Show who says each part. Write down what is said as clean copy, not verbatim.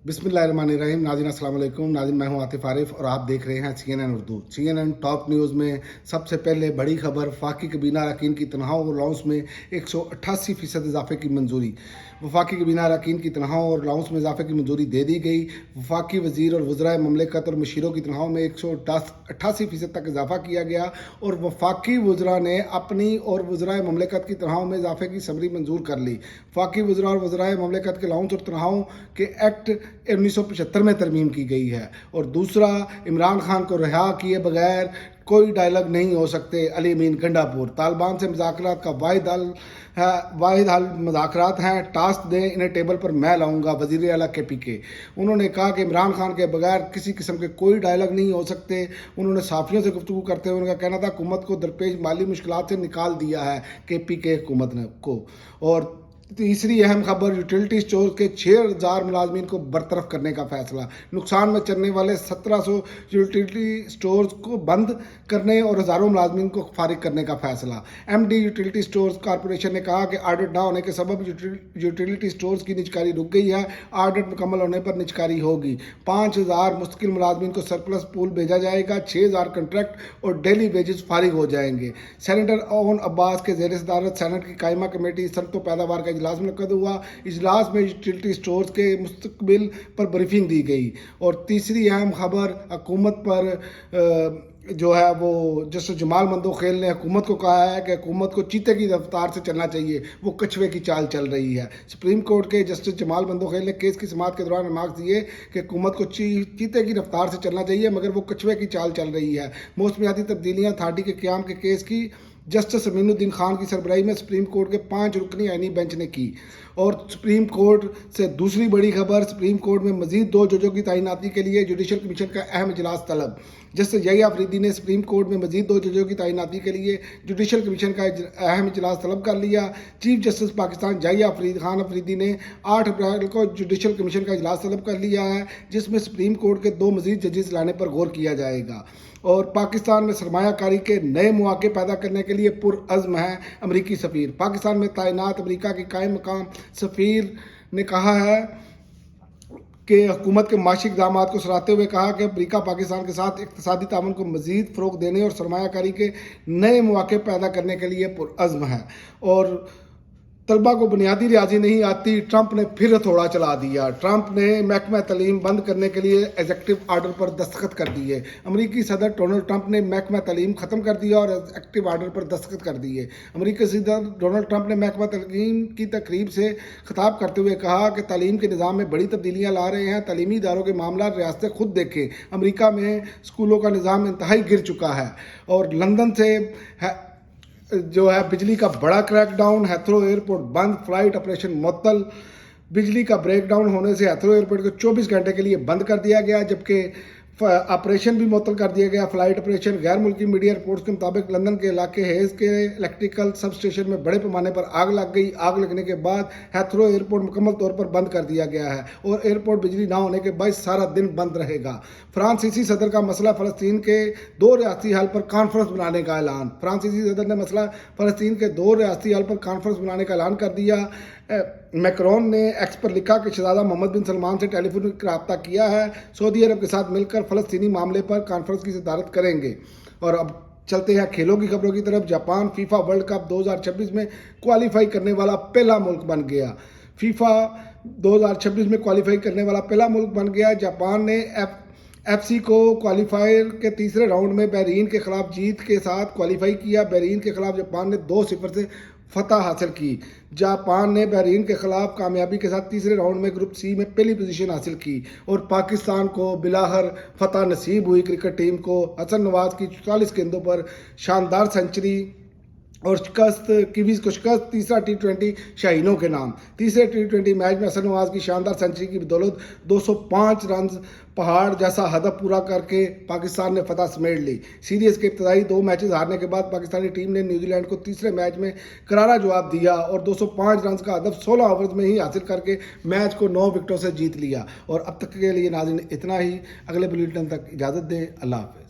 Speaker 1: बिस्मिल्लाहिर्रहमानिर्रहीम। नाज़रीन अस्सलाम वालेकुम। नाज़रीन मैं हूं आतिफ आरिफ और आप देख रहे हैं CNN Urdu. CNN top news में सबसे पहले बड़ी खबर, वफाकी काबीना अरकान की तनख्वाहों और अलाउंस में 188% इजाफे की मंजूरी। वफाकी काबीना अरकान की तनख्वाहों और अलाउंस में इजाफे की मंजूरी दे दी गई। वफाकी वज़ीर और वज़राए ममलिकत और मशीरों की तनख्वाहों में 188% तक इजाफा किया गया और वफाकी वज़रा ने अपनी और वज़राए ममलिकत की तनख्वाहों में इजाफे की समरी मंजूर कर ली। वफाकी वज़रा और वज़राए ममलिकत के अलाउंस और तनख्वाहों के एक्ट 1975 में तरमीम की गई है। और दूसरा, इमरान खान को रिहा किए बगैर कोई डायलॉग नहीं हो सकते। अली अमीन गंडापुर, तालिबान से मुज़ाकरात का वाहिद हल मुज़ाकरात हैं, टास्क दें इन्हें टेबल पर मैं लाऊंगा। वज़ीर आला KPK उन्होंने कहा कि इमरान खान के बगैर किसी किस्म के कोई डायलॉग नहीं हो सकते। उन्होंने साफियों से गुफ्तगू करते हुए उनका कहना था हुकूमत को दरपेश माली मुश्किलात से निकाल दिया है KPK हुकूमत ने को। और तीसरी अहम खबर, यूटिलिटी स्टोर के 6000 मुलाजमीन को बरतरफ करने का फैसला। नुकसान में चलने वाले 1700 यूटिलिटी स्टोर्स को बंद करने और हज़ारों मुलाजमीन को फारिग करने का फैसला। MD यूटिलिटी स्टोर्स कॉरपोरेशन ने कहा कि ऑडिट ना होने के सबब यूटिलिटी स्टोर्स की निजकारी रुक गई है। ऑडिट मुकम्मल होने पर निजकारी होगी। 5000 मुस्तकिल मुलाजमीन को सरप्लस पूल भेजा जाएगा। 6000 कंट्रैक्ट और डेली वेजेस फारिग हो जाएंगे। सेनेटर ओवन अब्बास के ज़ेर सदारत सेनेट की कायमा कमेटी सनत व पैदावार का इजलास मुनक़द हुआ। इजलास में यूटिलिटी स्टोर्स के मुस्तकबिल पर ब्रीफिंग दी गई। और तीसरी अहम खबर, हुकूमत पर जो है वो जस्टिस जमाल मंदोखेल ने हुकूमत को कहा है कि हुकूमत को चीते की रफ्तार से चलना चाहिए, वो कछुए की चाल चल रही है। सुप्रीम कोर्ट के जस्टिस जमाल मंदोखेल ने केस की समाअत के दौरान रिमार्क दिए कि हुकूमत को चीते की रफ्तार से चलना चाहिए मगर वो कछुए की चाल चल रही है। मौसमियाती तब्दीलियाँ अथॉरिटी के क़याम के केस की जस्टिस अमीनुद्दीन खान की सरबराही में सुप्रीम कोर्ट के 5 रुकनी आईनी बेंच ने की। और सुप्रीम कोर्ट से दूसरी बड़ी खबर, सुप्रीम कोर्ट में मजीद 2 जजों की तैनाती के लिए जुडिशल कमीशन का अहम इजलास तलब। जस्टिस यही अफरीदी ने सुप्रीम कोर्ट में मजीद 2 जजों की तैनाती के लिए जुडिशल कमीशन का अहम इजलास तलब कर लिया। चीफ जस्टिस पाकिस्तान जाहिया खान अफरीदी ने 8 अप्रैल को जुडिशल कमीशन का इजलास तलब कर लिया है, जिसमें सुप्रीम कोर्ट के 2 मजीद जजेस लाने पर गौर किया जाएगा। और पाकिस्तान में सरमायाकारी के नए मौके पैदा करने के लिए पुरअज़्म है अमरीकी सफ़ीर। पाकिस्तान में तैनात अमरीका के कायम मकाम सफ़ीर ने कहा है कि हुकूमत के माशी इक़दामात को सराहते हुए कहा कि अमरीका पाकिस्तान के साथ इक़्तिसादी ताउन को मज़ीद फ़रोग़ देने और सरमायाकारी के नए मौके पैदा करने के लिए पुरअज़्म है। और तलबा को बुनियादी रियाजी नहीं आती, ट्रंप ने फिर हथौड़ा चला दिया। ट्रंप ने महकमा तालीम बंद करने के लिए एग्जीक्यूटिव आर्डर पर दस्तखत कर दिए। अमरीकी सदर डोनाल्ड ट्रंप ने महकमा तालीम ख़त्म कर दिया और एग्जीक्यूटिव आर्डर पर दस्तखत कर दिए। अमरीकी सदर डोनाल्ड ट्रंप ने महकमा तालीम की तकरीब से खिताब करते हुए कहा कि तालीम के निज़ाम में बड़ी तब्दीलियाँ ला रहे हैं। तालीमी इदारों के मामला रियासतें खुद देखें। अमरीका में स्कूलों का निज़ाम इंतहाई गिर चुका है। और लंदन से जो है बिजली का बड़ा क्रैकडाउन, हेथरो एयरपोर्ट बंद, फ्लाइट ऑपरेशन मुअत्तल। बिजली का ब्रेकडाउन होने से हेथरो एयरपोर्ट को 24 घंटे के लिए बंद कर दिया गया, जबकि ऑपरेशन भी मुअत्तल कर दिया गया, फ्लाइट ऑपरेशन। गैर मुल्की मीडिया रिपोर्ट्स के मुताबिक लंदन के इलाके हेज़ के इलेक्ट्रिकल सब स्टेशन में बड़े पैमाने पर आग लग गई। आग लगने के बाद हेथरो एयरपोर्ट मुकम्मल तौर पर बंद कर दिया गया है और एयरपोर्ट बिजली ना होने के बाद सारा दिन बंद रहेगा। फ्रांसीसी सदर का मसला फ़लस्तीन के 2 रियासती हल पर कॉन्फ्रेंस बनाने का ऐलान। फ्रांसीसी सदर ने मसला फ़लस्तीन के 2 रियासती हल पर कॉन्फ्रेंस बनाने का ऐलान कर दिया। मैक्रोन ने एक्स पर लिखा कि शहजादा मोहम्मद बिन सलमान से टेलीफोनिक रब्ता किया है, सऊदी अरब के साथ मिलकर फ़लस्तीनी मामले पर कॉन्फ्रेंस की सदारत करेंगे। और अब चलते हैं खेलों की खबरों की तरफ। जापान फीफा वर्ल्ड कप 2026 में क्वालिफाई करने वाला पहला मुल्क बन गया। फीफा 2026 में क्वालिफाई करने वाला पहला मुल्क बन गया। जापान ने FC को क्वालिफायर के तीसरे राउंड में बहरीन के खिलाफ जीत के साथ क्वालिफाई किया। बहरीन के खिलाफ जापान ने 2-0 से फतह हासिल की। जापान ने बहरीन के खिलाफ कामयाबी के साथ तीसरे राउंड में ग्रुप C में पहली पोजीशन हासिल की। और पाकिस्तान को बिलाहर फतह नसीब हुई। क्रिकेट टीम को हसन नवाज की 44 गेंदों पर शानदार सेंचुरी और शिकस्त, कीवीज को शिकस्त। तीसरा T20 शाहीनों के नाम। तीसरे T20 मैच में हसन नवाज की शानदार सेंचुरी की बदौलत 205 रन पहाड़ जैसा हदफ पूरा करके पाकिस्तान ने फतह समेट ली। सीरीज के इब्तदाई 2 मैचेस हारने के बाद पाकिस्तानी टीम ने न्यूजीलैंड को तीसरे मैच में करारा जवाब दिया और 205 रन का हदफ 16 ओवर्स में ही हासिल करके मैच को 9 विकेटों से जीत लिया। और अब तक के लिए नाज़रीन इतना ही। अगले बुलेटिन तक इजाज़त दें। अल्लाह हाफ़िज़।